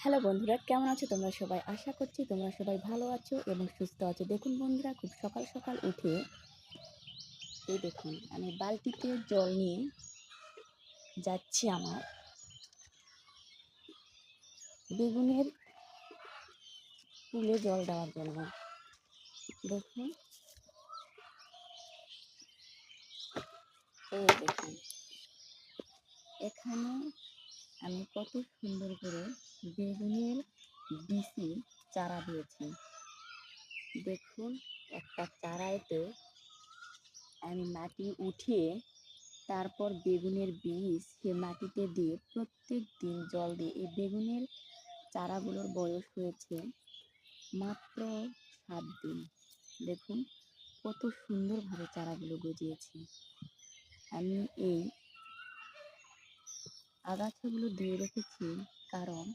Hello বন্ধুরা, কেমন আছো তোমরা সবাই? আশা করছি তোমরা সবাই ভালো আছো এবং সুস্থ আছো। দেখুন বন্ধুরা, খুব সকাল সকাল উঠে এই দেখুন আমি বালতিতে জল নিয়ে যাচ্ছি আমার বেগুনের ফুলে জল দেওয়ার জন্য। দেখুন, এই দেখুন এখানে আমি কত সুন্দর করে বেগুনের বিচি চারা দিয়েছি। দেখুন, একটা চারাতে আমি মাটি উঠিয়ে তারপর বেগুনের বীজ সে মাটিতে দিয়ে প্রত্যেক দিন জল দিয়ে এই বেগুনের চারাগুলোর বয়স হয়েছে মাত্র 7 দিন। দেখুন কত সুন্দরভাবে চারাগুলো গজিয়েছে। আমি এই আগাছাগুলো দিয়ে রেখেছি কারণ